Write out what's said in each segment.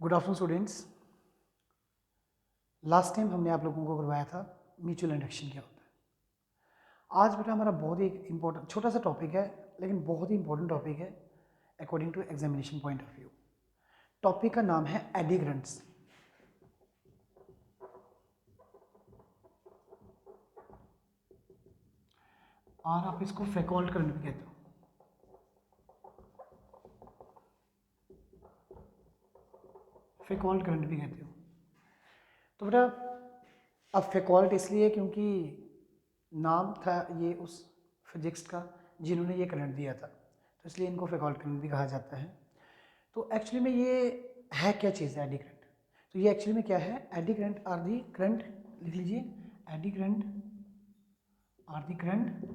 Good afternoon students. Last time हमने आप लोगों को करवाया था म्यूचुअल इंडक्शन क्या होता है। आज बेटा हमारा बहुत ही इंपॉर्टेंट छोटा सा टॉपिक है, लेकिन बहुत ही इंपॉर्टेंट टॉपिक है according to examination point of view. Topic का नाम है एडी करंट्स। और आप इसको फैकल्ट करंट भी कहते हो। फैकल्ट करंट भी कहते हो। तो बेटा अब फैकल्ट इसलिए क्योंकि नाम था ये उस फिजिक्स का जिन्होंने ये करंट दिया था, तो इसलिए इनको फैकल्ट करंट भी कहा जाता है। तो एक्चुअली में ये है क्या चीज़ है एडी करंट? तो ये एक्चुअली में क्या है? Eddy current or the current, लिख लीजिए, eddy current or the current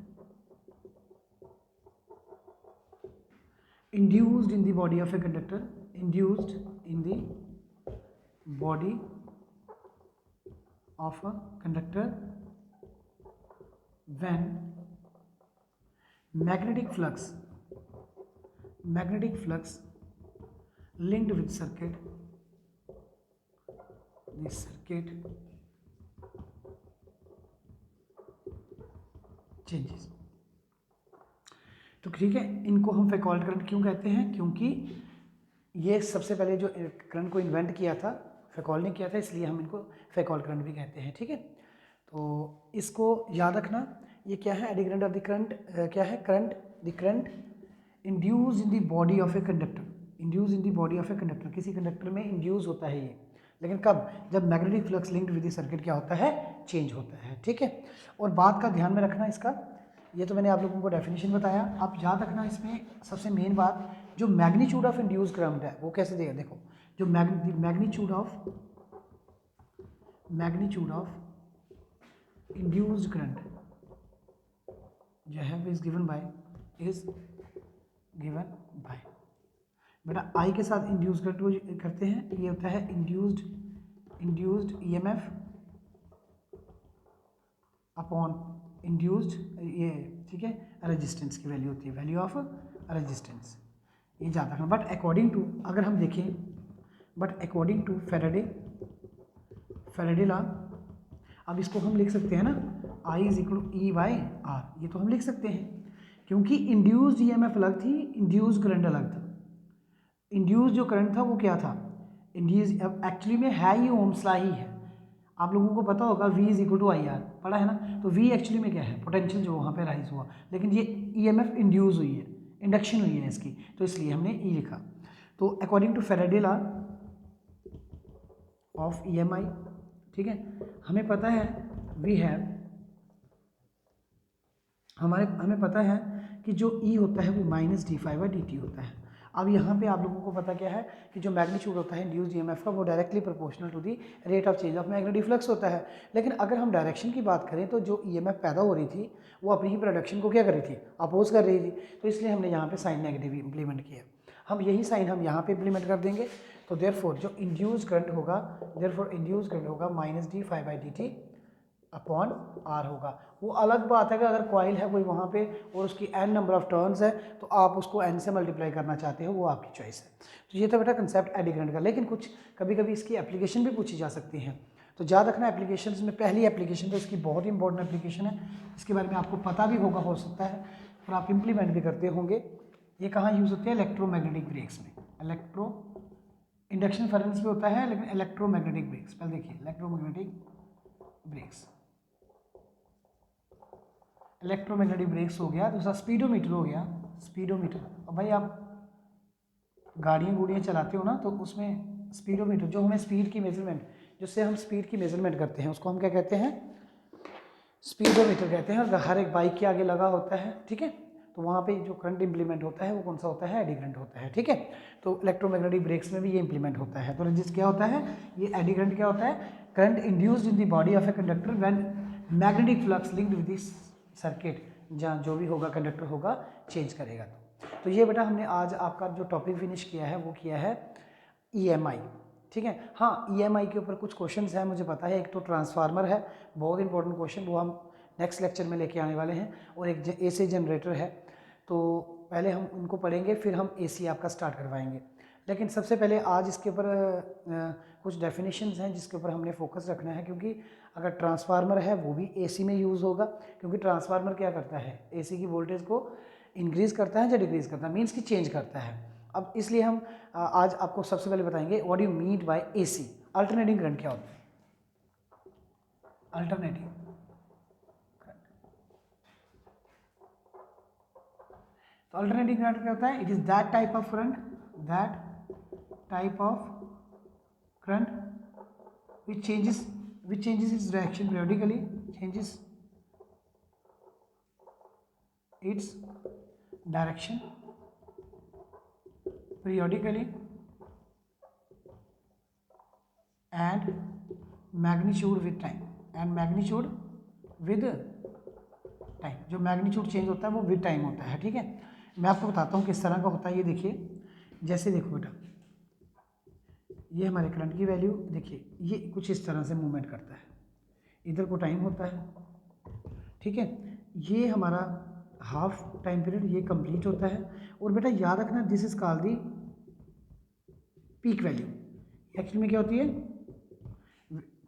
induced in the body of a conductor, induced in the body of a conductor when magnetic flux linked with circuit, the circuit changes। तो ठीक है, इनको हम फैकल्ट current क्यों कहते हैं? क्योंकि ये सबसे पहले जो करंट को इन्वेंट किया था फैकल्ट ने किया था, इसलिए हम इनको फैकल्ट करंट भी कहते हैं। ठीक है, तो इसको याद रखना। ये क्या है? एडी करंट और द करंट क्या है? Current, the current induce in the body of a conductor, induce in the body of a conductor, किसी कंडक्टर में इंड्यूस होता है ये, लेकिन कब? जब magnetic flux linked with the circuit क्या होता है? चेंज होता है। ठीक है, और बात का ध्यान में रखना इसका, ये तो मैंने आप लोगों को डेफिनेशन बताया। आप याद रखना इसमें सबसे मेन बात, जो मैग्नीट्यूड ऑफ इंड्यूस करंट है वो कैसे देगा? देखो, जो मैग्नीट्यूड ऑफ इंड्यूस्ड करंट जो है इज गिवन बाय बेटा आई के साथ इंड्यूस करंट वो करते हैं, ये होता है इंड्यूस्ड ईएमएफ अपॉन इंड्यूस्ड ये, ठीक है, रेजिस्टेंस की वैल्यू होती है, वैल्यू ऑफ रेजिस्टेंस, ये याद रखना। बट अकॉर्डिंग टू, अगर हम देखें, but according to Faraday law, अब इसको हम लिख सकते हैं ना, I is equal to E by R, ये तो हम लिख सकते हैं, क्योंकि इंड्यूस्ड ईएमएफ अलग थी, इंड्यूस्ड करंट अलग था। इंड्यूस्ड जो करंट था वो क्या था? इंड्यूस अब एक्चुअली में है ये ओम्स लॉ ही है, आप लोगों को पता होगा V is equal to I R, पढ़ा है ना। तो V एक्चुअली में क्या है? पोटेंशियल जो वहाँ पे राइज हुआ, लेकिन ये ईएमएफ इंड्यूस हुई है, इंडक्शन हुई है इसकी, तो इसलिए हमने E लिखा। तो according to Faraday law of EMI, ठीक है, हमें पता है हमें पता है कि जो E होता है वो माइनस d∅dt होता है। अब यहाँ पे आप लोगों को पता क्या है कि जो मैग्नीट्यूड होता है इंड्यूस्ड ईएमएफ का वो directly proportional to the rate of change of magnetic flux होता है। लेकिन अगर हम डायरेक्शन की बात करें तो जो ईएमएफ पैदा हो रही थी वो अपनी ही प्रोडक्शन को क्या कर रही थी? अपोज कर रही थी, तो इसलिए हमने यहाँ पे साइन नेगेटिव इंप्लीमेंट किया। हम यही साइन हम यहाँ पे इंप्लीमेंट कर देंगे, तो देयरफॉर जो इंड्यूस्ड करंट होगा माइनस d∅dt अपॉन R होगा। वो अलग बात है कि अगर कॉइल है कोई वहाँ पे और उसकी n नंबर ऑफ टर्न्स है, तो आप उसको n से मल्टीप्लाई करना चाहते हो, वो आपकी चॉइस है। तो ये तो बेटा कंसेप्ट एडी करंट का, लेकिन कुछ कभी कभी इसकी एप्लीकेशन भी पूछी जा सकती हैं। तो याद रखना एप्लीकेशन में पहली एप्लीकेशन तो इसकी बहुत ही इंपॉर्टेंट एप्लीकेशन है, इसके बारे में आपको पता भी होगा, हो सकता है, और आप इम्प्लीमेंट भी करते होंगे। ये कहाँ यूज़ होती है? इलेक्ट्रोमैग्नेटिक ब्रेक्स में। इंडक्शन फर्नेस में होता है, लेकिन इलेक्ट्रोमैग्नेटिक ब्रेक्स, पहले देखिए इलेक्ट्रोमैग्नेटिक ब्रेक्स हो गया। दूसरा स्पीडोमीटर हो गया, स्पीडोमीटर। अब भाई आप गाड़ियाँ चलाते हो ना, तो उसमें स्पीडोमीटर जो हमें स्पीड की मेजरमेंट, जिससे हम स्पीड की मेजरमेंट करते हैं, उसको हम क्या कहते हैं? स्पीडोमीटर कहते हैं। और हर एक बाइक के आगे लगा होता है, ठीक है, तो वहाँ पे जो करंट इंप्लीमेंट होता है वो कौन सा होता है? एडी करंट होता है। ठीक है, तो इलेक्ट्रोमैग्नेटिक ब्रेक्स में भी ये इंप्लीमेंट होता है। तो रजिस्ट क्या होता है? ये एडी करंट क्या होता है? Current induced in the body of a conductor when magnetic flux linked with this circuit, जहाँ जो भी होगा कंडक्टर होगा चेंज करेगा। तो ये बेटा हमने आज आपका जो टॉपिक फिनिश किया है वो किया है EMI। ठीक है, हाँ, EMI के ऊपर कुछ क्वेश्चंस हैं मुझे पता है। एक तो ट्रांसफार्मर है, बहुत इंपॉर्टेंट क्वेश्चन, वो हम नेक्स्ट लेक्चर में लेके आने वाले हैं, और एक AC जनरेटर है। तो पहले हम उनको पढ़ेंगे, फिर हम AC आपका स्टार्ट करवाएंगे। लेकिन सबसे पहले आज इसके ऊपर कुछ डेफिनेशंस हैं जिसके ऊपर हमने फोकस रखना है, क्योंकि अगर ट्रांसफार्मर है वो भी एसी में यूज़ होगा, क्योंकि ट्रांसफार्मर क्या करता है, एसी की वोल्टेज को इंक्रीज़ करता है या डिक्रीज़ करता है, मीन्स कि चेंज करता है। अब इसलिए हम आज आपको सबसे पहले बताएंगे what you mean by AC. Alternating current क्या होता है? अल्टरनेटिंग तो अल्टरनेटिंग करंट क्या होता है? It is that type of current, which changes its direction periodically, changes its direction periodically and magnitude with time, जो मैग्नीट्यूड चेंज होता है वो विद टाइम होता है। ठीक है, मैं आपको बताता हूँ किस तरह का होता है। ये देखिए, जैसे देखो बेटा, ये हमारे करंट की वैल्यू देखिए, ये कुछ इस तरह से मूवमेंट करता है, इधर को टाइम होता है। ठीक है, ये हमारा हाफ टाइम पीरियड ये कंप्लीट होता है। और बेटा याद रखना, this is called the peak value. Actually में क्या होती है?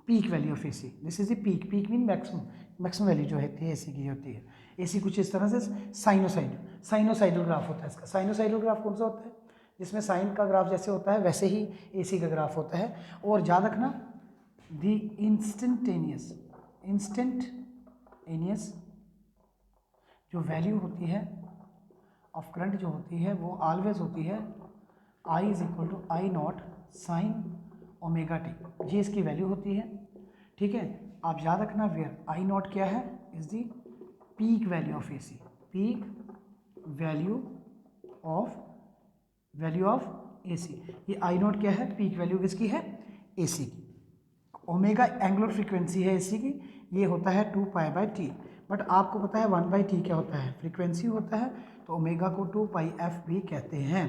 Peak value of AC, this is the peak mean maximum value जो है एसी की होती है। एसी कुछ इस तरह से साइनोसाइडल ग्राफ होता है इसका। साइनोसाइडल ग्राफ कौन सा होता है? जिसमें साइन का ग्राफ जैसे होता है वैसे ही एसी का ग्राफ होता है। और याद रखना, द इंस्टेंटेनियस जो वैल्यू होती है ऑफ करंट जो होती है वो ऑलवेज होती है I is equal to I not sine omega t, ये इसकी वैल्यू होती है। ठीक है, आप याद रखना वेयर आई नॉट क्या है? Is the peak value of AC, peak value of AC. ये आई नॉट क्या है? पीक वैल्यू किसकी है? एसी की। ओमेगा एंगुलर फ्रीक्वेंसी है एसी की, ये होता है 2π/t। बट आपको पता है 1/t क्या होता है? फ्रीक्वेंसी होता है, तो ओमेगा को 2πf भी कहते हैं।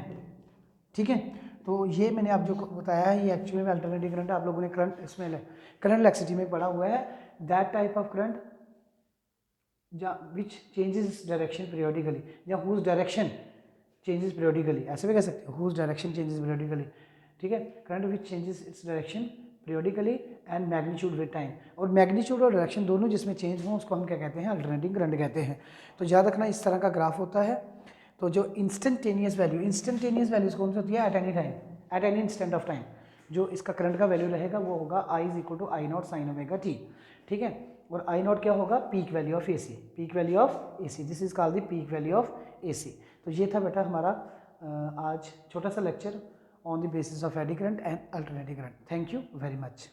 ठीक है, तो ये मैंने आप जो बताया है ये एक्चुअली में अल्टरनेटिव करंट, आप लोगों ने करंट इलेक्ट्रिसिटी में पढ़ा हुआ है। That type of current which changes its direction periodically, या हुज डायरेक्शन चेंजेस पीरियोडिकली, ऐसे भी कह सकते हो, हुज डायरेक्शन चेंजेस पीरियोडिकली। ठीक है, current which changes its direction periodically and magnitude with time. और मैग्नीट्यूड और डायरेक्शन दोनों जिसमें चेंज हो उसको हम क्या कहते हैं? अल्टरनेटिंग करंट कहते हैं। तो याद रखना इस तरह का ग्राफ होता है। तो जो इंस्टेंटेनियस वैल्यूज कौन सी होती है? At any time, at any instant of time जो इसका करंट का वैल्यू रहेगा वो होगा I is equal to I not sine omega t. ठीक है, और आई नॉट क्या होगा? Peak value of AC, this is called the peak value of AC. तो ये था बेटा हमारा आज छोटा सा lecture on the basis of eddy current and alternative current. Thank you very much.